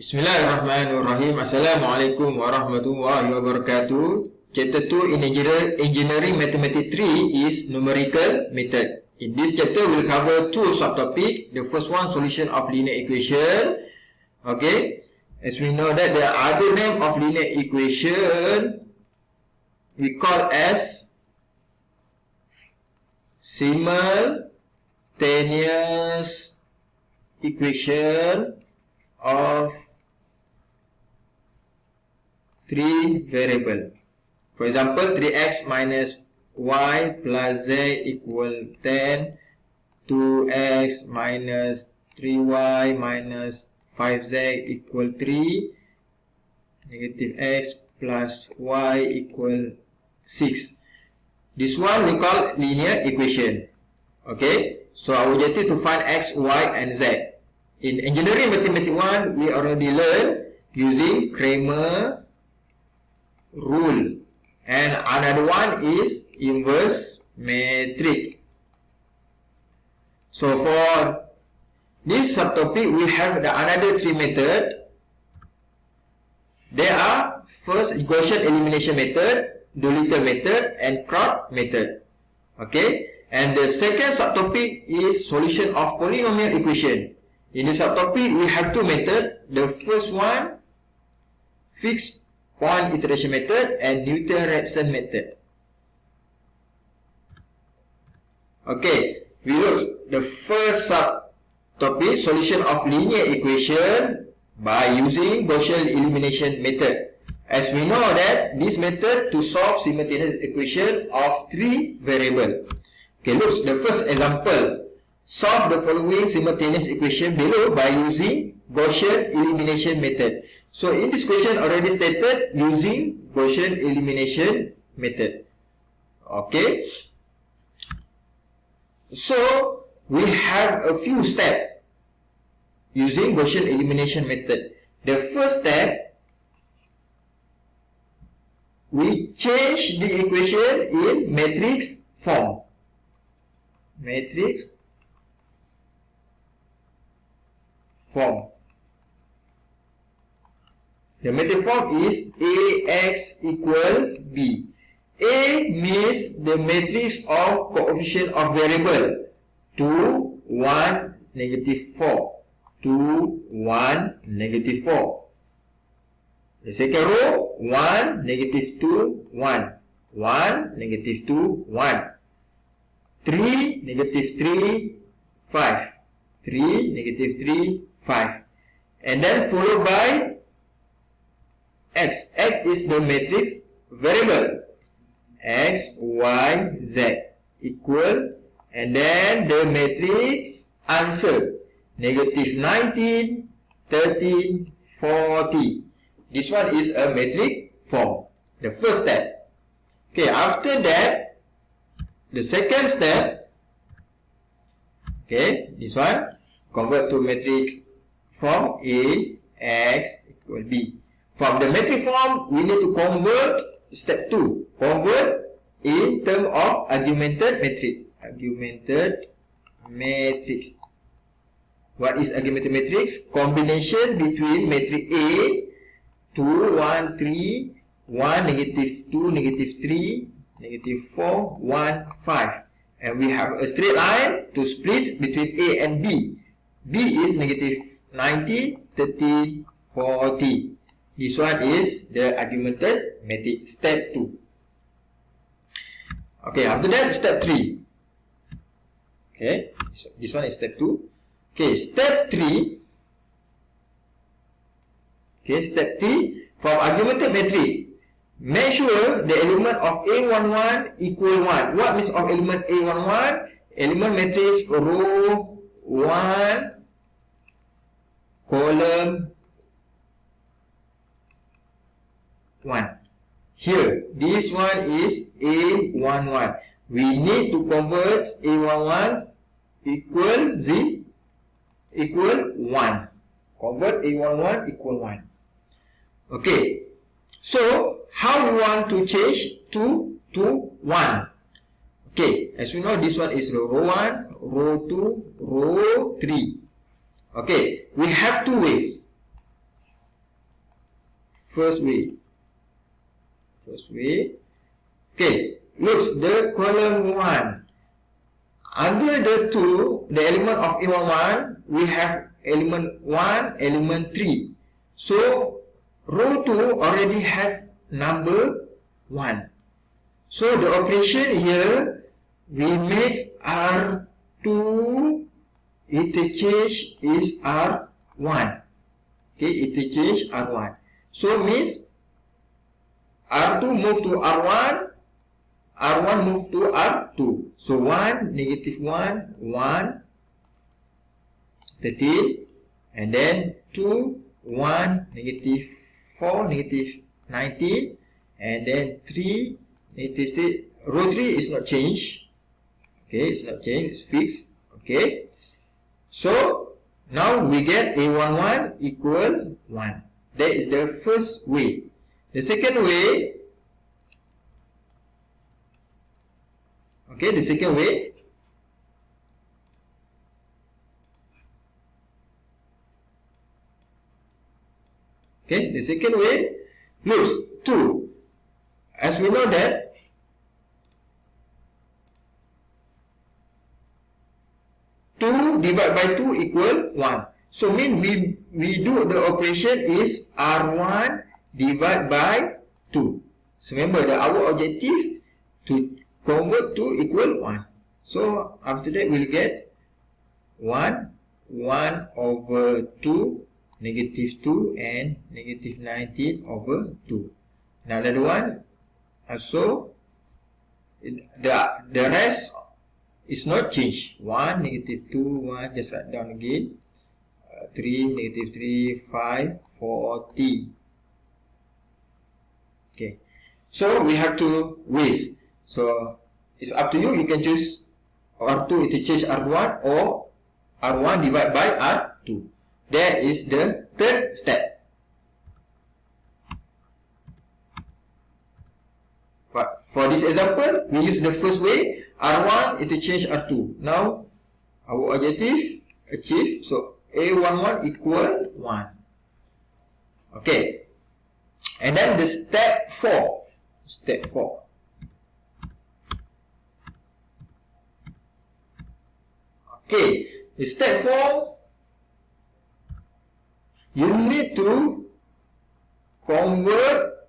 Bismillahirrahmanirrahim. Assalamualaikum warahmatullahi wabarakatuh. Chapter 2 in Engineering Mathematics 3 is Numerical Method. In this chapter, we'll cover two subtopics. The first one, solution of linear equation. Okay. As we know that the other name of linear equation we call as simultaneous equation of three variables. For example, 3x minus y plus z equal 10, 2x minus 3y minus 5z equal 3, negative x plus y equal 6. This one we call linear equation. Okay, so our objective to find x, y and z. In Engineering Mathematics 1, we already learned using Kramer rule, and another one is inverse matrix. So for this subtopic, we have the another three methods. There are first Gaussian elimination method, Numerical method, and cross method. Okay, and the second subtopic is solution of polynomial equation. In this subtopic, we have two methods. The first one, fixed point iteration method, and Newton-Raphson method. Okay, we look the first subtopic, solution of linear equation by using Gaussian elimination method. As we know that this method to solve simultaneous equation of three variables. Okay, look the first example. Solve the following simultaneous equation below by using Gaussian elimination method. So in this question already stated using Gaussian elimination method. Okay. So we have a few steps using Gaussian elimination method. The first step, we change the equation in matrix form. Matrix form. The matrix form is AX equal B. A means the matrix of coefficient of variable 2, 1, negative 4. 2, 1, negative 4. The second row, 1, negative 2, 1. 1, negative 2, 1. 3, negative 3, 5. 3, negative 3, 5. And then followed by x. X is the matrix variable. X, y, z equal, and then the matrix answer. Negative 19, 13, 40. This one is a matrix form. The first step. Okay, after that, the second step. Okay, this one. Convert to matrix form A, X equal B. From the matrix form, we need to convert step 2. Convert in terms of augmented matrix. Augmented matrix. What is augmented matrix? Combination between matrix A, 2, 1, 3, 1, negative 2, negative 3, negative 4, 1, 5. And we have a straight line to split between A and B. B is negative 90, 30, 40. This one is the augmented matrix, step 2. Okay, after that, step 3. Okay, so this one is step 2. Okay, step 3. Okay, step 3. From augmented matrix, make sure the element of A11 equal 1. What means of element A11? Element matrix row 1, column 1. Here, this one is A11. We need to convert A11 equal Z equal 1. Convert A11 equal 1. Okay. So, how we want to change 2 to 1? Okay, as we know, this one is row 1, row 2, row 3. Okay, we have two ways. first way. Okay, look, the column 1. Under the 2, the element of A11, we have element 1, element 3. So, row 2 already have number 1. So, the operation here, we make R2, interchange is R1. Okay, interchange R1. So, means R2 move to R1, R1 move to R2. So 1, negative 1, 1, 13, and then 2, 1, negative 4, negative 19, and then 3, negative 3. Row 3 is not changed. Okay, it's not changed, it's fixed. Okay. So now we get A11 equal 1. That is the first way. The second way, okay, the second way, okay, the second way, look, 2. As we know that, two divided by 2 equal 1. So mean we do the operation is R1 divided by 2. So remember our objective to convert 2 equal 1. So after that we'll get 1 over 2, negative 2, and negative 19 over 2. Now another one, also the rest is not changed. 1, negative 2, 1, just write down again. 3, negative 3, 5, 40. Okay. So we have to waste. So it's up to you. You can choose R2 interchange R1 or R1 divided by R2. That is the third step. But for this example, we use the first way, R1 interchange R2. Now our objective achieved. So A11 equal 1. Okay. And then the step 4. Step 4. Okay. The step 4, you need to convert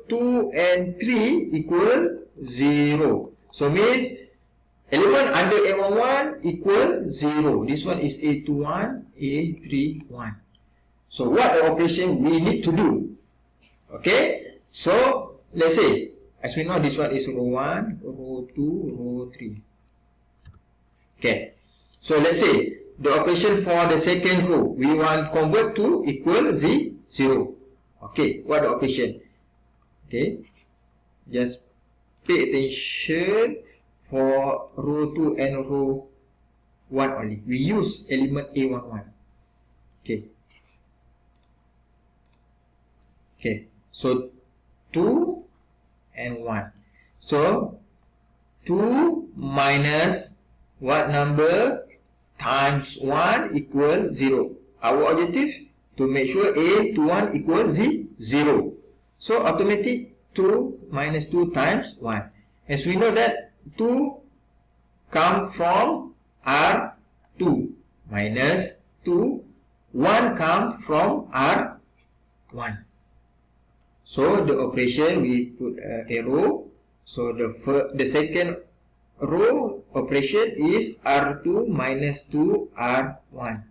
2 and 3 equal 0. So means element under A11 equal 0. This one is A21, A31. So what the operation we need to do? Okay. So let's say, as we know, this one is row 1, row 2, row 3. Okay. So let's say the operation for the second row, we want convert to equal 0. Okay. What the operation? Okay. Just pay attention for row 2 and row 1 only. We use element A11. Okay. Okay. So 2 and 1. So 2 minus what number times 1 equal 0. Our objective to make sure A21 equals 0. So automatic 2 minus 2 times 1. As we know that 2 come from R2 minus 2, 1 come from R1. So the operation we put arrow. So the second row operation is R2 minus 2 R1.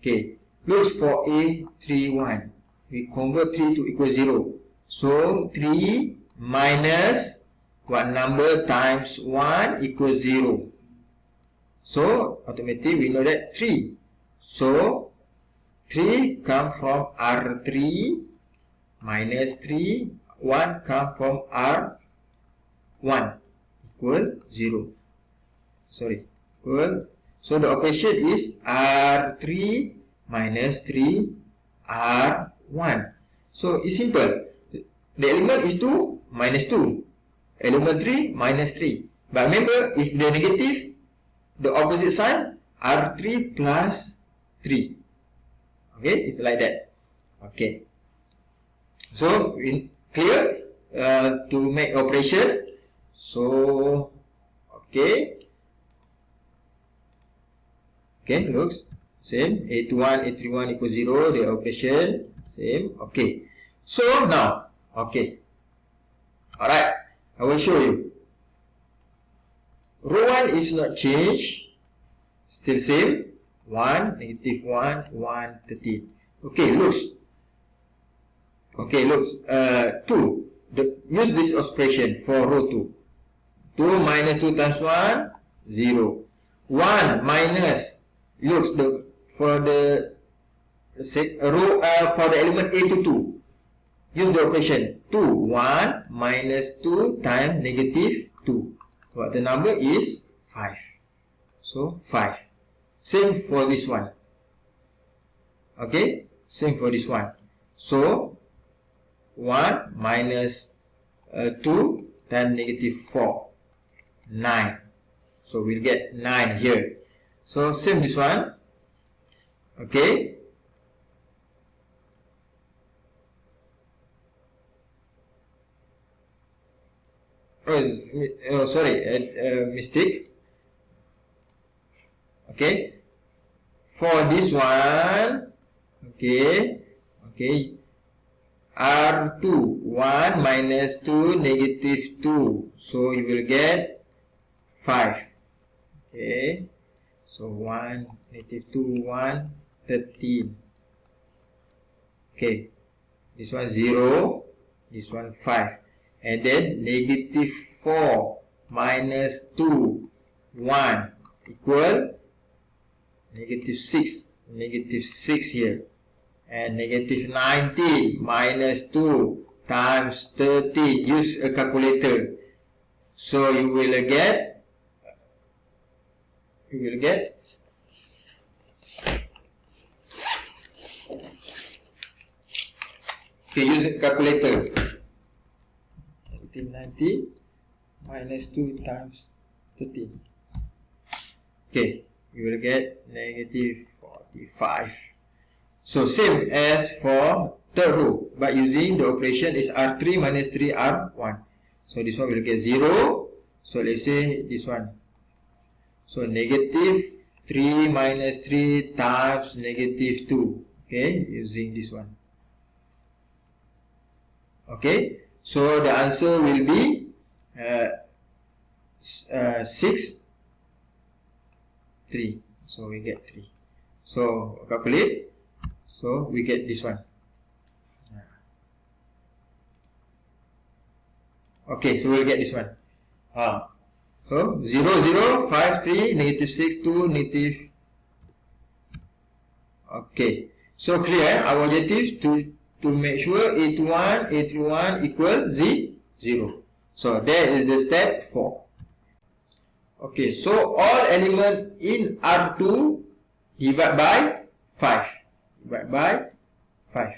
Okay. Look for A31. We convert 3 to equal 0. So 3 minus what number times 1 equals 0. So automatically we know that 3. So 3 come from R3 minus 3. 1 come from R1 equal 0. Sorry. Equal. So the operation is R3 minus 3 R1. So it's simple. The element is 2 minus 2. Element 3 minus 3. But remember, if the negative, the opposite sign, R3 plus 3. Okay, it's like that. Okay. So in clear to make operation. So okay. Okay, looks same. A21, A31 equals 0. The operation same. Okay. So now, okay. Alright, I will show you. Row 1 is not changed. Still same. 1, negative 1, 1, 13. Okay, looks. Okay, looks. 2. Use this expression for row 2. 2 minus 2 times 1, 0. 1 minus, looks, for the row, for the element A to 2. Use the operation 2. 1 minus 2 times negative 2. What the number is 5. So 5. Same for this one. Okay, same for this one. So 1 minus 2 times negative 4. 9. So we'll get 9 here. So same this one. Okay. Oh, sorry, mistake. Okay. For this one, okay, okay, R2, 1 minus 2, negative 2. So you will get 5. Okay. So 1, negative 2, 1, 13. Okay. This one 0, this one 5. And then negative 4 minus 2, 1 equal negative 6. Negative 6 here. And negative 19 minus 2 times 13. Use a calculator. So you will get, okay, use a calculator. 19 minus 2 times 13. Okay, you will get negative 45. So same as for third row, but using the operation is R3 minus 3 R1. So this one will get 0. So let's say this one. So negative 3 minus 3 times negative 2. Okay, using this one. Okay, so the answer will be 6, 3. So we get 3. So calculate. So we get this one. Okay, so we'll get this one. So 0, 0, 5, 3, negative 6, 2, negative. Okay, so clear. Our objective to make sure A21, A31 equal 0. So that is the step 4. Okay, so all elements in R2 divide by 5. Divide by 5.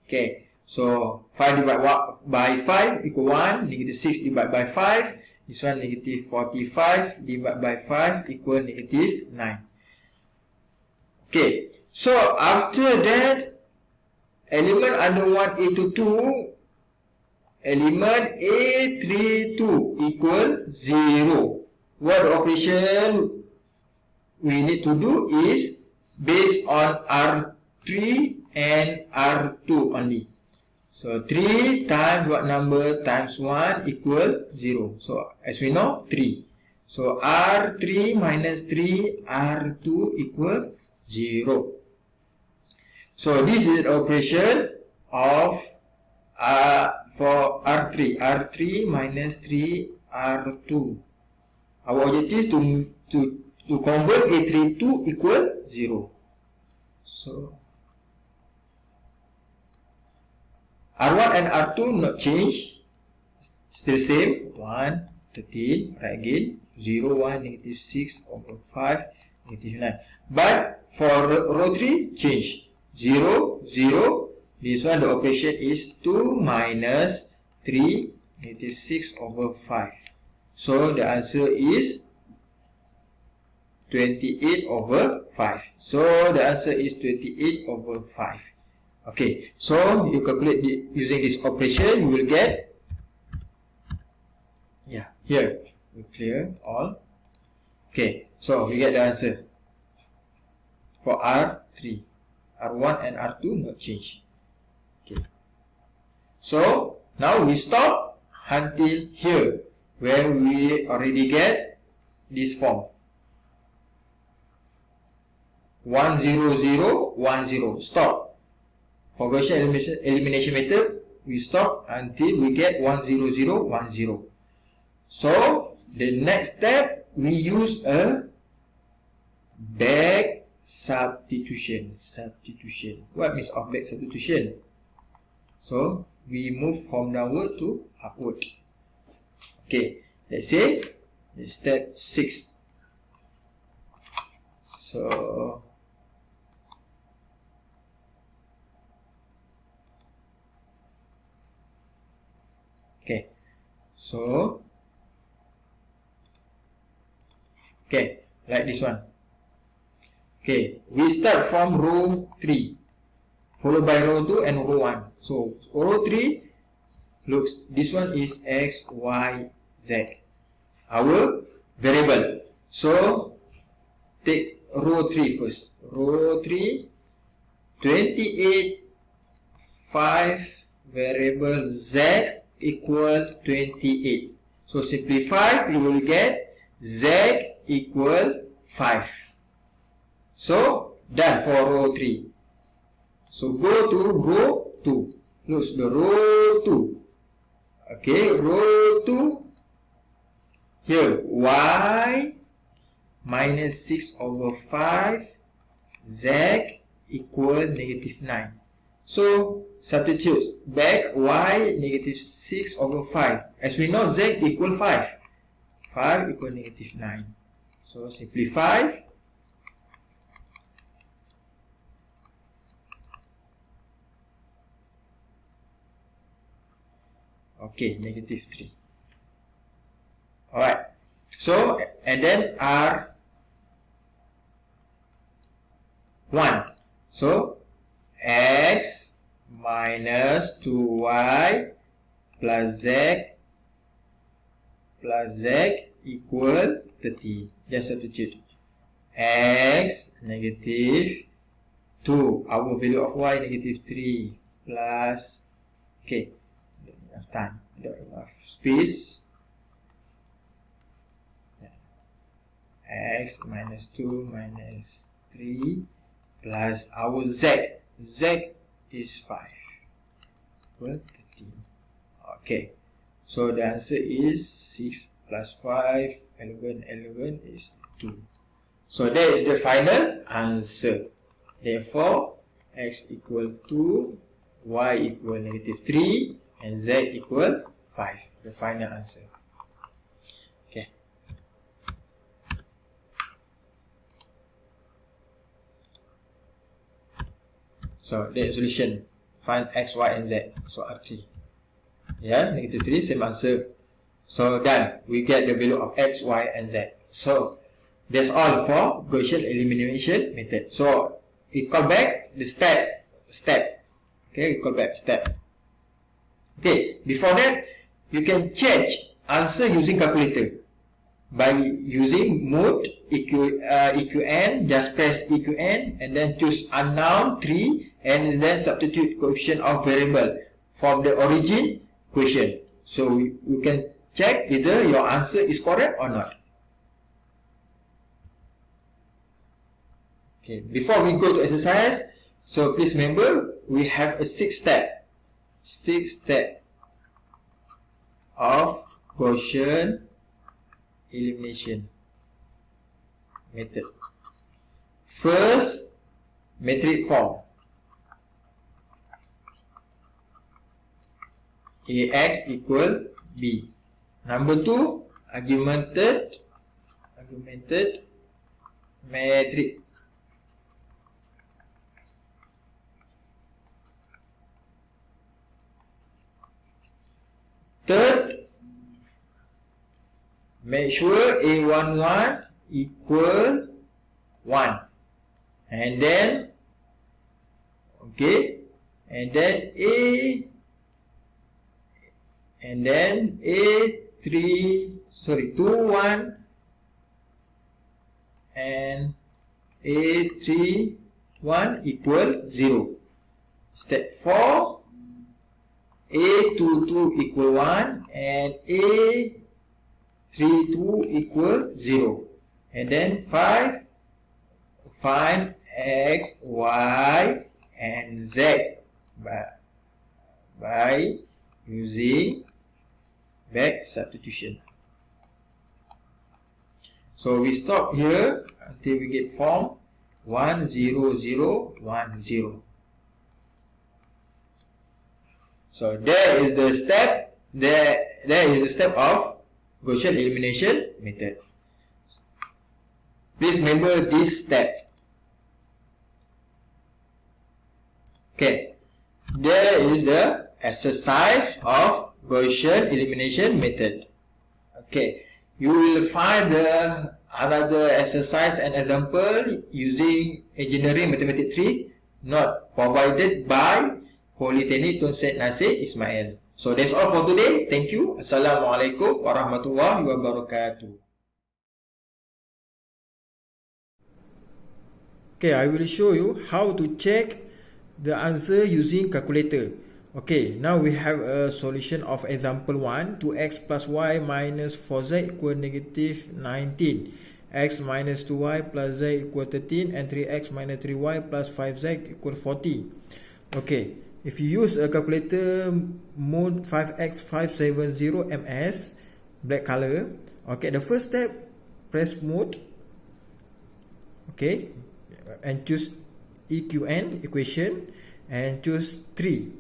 Okay, so 5 divided by 5 equal 1. Negative 6 divided by 5. This one negative 45 divided by 5 equal negative 9. Okay, so after that, element under 1 A to 2, element A32 equal 0. What operation we need to do is based on R3 and R2 only. So 3 times what number times 1 equal 0. So as we know, 3. So R3 minus 3, R2 equal 0. So this is the operation of for R3. R3 minus 3, R2. Our objective is to convert A32 equal 0. So R1 and R2 not change. Still same. 1, 13. Right again. 0, 1, negative 6 over 5, negative 9. But for row 3, change. 0, 0. This one, the operation is 2 minus 3, negative 6 over 5. So the answer is 28 over 5. So the answer is 28 over 5. Okay, so you calculate using this operation, you will get, yeah, here we clear all. Okay, so we get the answer for R3. R1 and R2 not change. Okay, so now we stop until here, where we already get this form 1 0 0 1 0. Stop. For Gaussian elimination method, we stop until we get 1 0 0 1 0. So the next step, we use a back substitution. What means of back substitution? So we move from downward to upward. Okay, let's say the step 6. So okay, so okay, like this one. Okay, we start from row 3, followed by row 2 and row 1. So row 3 looks, this one is x, y, z, our variable. So take row 3 first. Row 3, 28, 5, variable z equal 28. So simplify, you will get z equal 5. So done for row 3. So go to row 2. Look, the row 2. Okay, row 2. Here, y minus 6 over 5, z equal negative 9. So substitute back y negative 6 over 5. As we know, z equal 5. 5 equal negative 9. So simplify. Okay, negative 3. Alright. So, and then R1. So, x minus 2y plus z equal 30. Just substitute. X negative 2. Our value of y negative 3 plus, okay, don't enough time, don't enough space. X minus 2 minus 3 plus our z. Z is 5 equal 13. Okay, so the answer is 6 plus 5, 11 is 2. So that is the final answer. Therefore, x equal 2, y equal negative 3, and z equal 5. The final answer. Okay. So the solution, find x, y, and z. So R3. Yeah, negative 3, same answer. So done. We get the value of x, y, and z. So that's all for Gaussian elimination method. So we call back the step. Okay, we call back step. Okay, before that, you can change answer using calculator by using mode EQN. Just press EQN and then choose unknown 3 and then substitute coefficient of variable from the origin question. So you can check whether your answer is correct or not. Okay, before we go to exercise, so please remember we have a 6 step of Gaussian elimination method. First, metric form. Ax equal b. Number 2, argumented metric. Third, make sure A11 equal 1. And then, okay, and then A, and then A3, sorry, 2, 1, and A3, 1 equal 0. Step 4, A22 equal 1 and A32 equal 0. And then 5, find x, y, and z by using back substitution. So we stop here until we get form 1, 0, 0, 1, 0. So there is the step. There is the step of Gaussian elimination method. Please remember this step. Okay. There is the exercise of Gaussian elimination method. Okay. You will find the another exercise and example using Engineering Mathematics 3 not provided by Polytechnic Tun Said Nasir Ismail. So that's all for today. Thank you. Assalamualaikum warahmatullahi wabarakatuh. Okay, I will show you how to check the answer using calculator. Okay, now we have a solution of example 1. 2x plus y minus 4z equal negative 19. X minus 2y plus z equal 13 and 3x minus 3y plus 5z equal 40. Okay, if you use a calculator mode 5x570 ms black color, okay, the first step, press mode, okay, and choose EQN equation and choose 3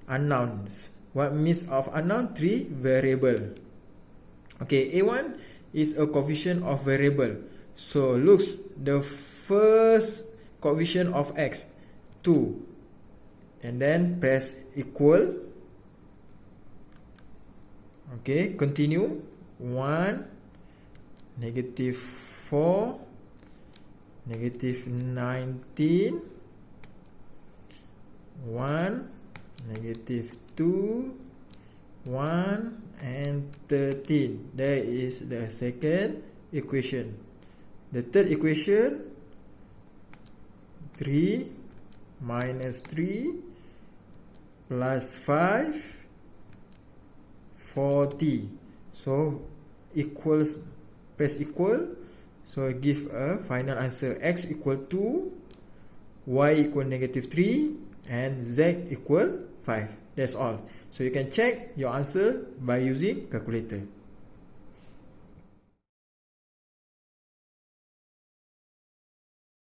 unknowns. What means of unknown? 3 variable. Okay, A1 is a coefficient of variable. So looks the first coefficient of x 2, and then press equal. Okay, continue. 1, negative 4, negative 19, 1, negative 2, 1, and 13. There is the second equation. The third equation, 3 minus 3 plus 5, 40. So equals, press equal. So give a final answer. X equal 2, y equal negative 3, and z equal 5. That's all. So you can check your answer by using calculator.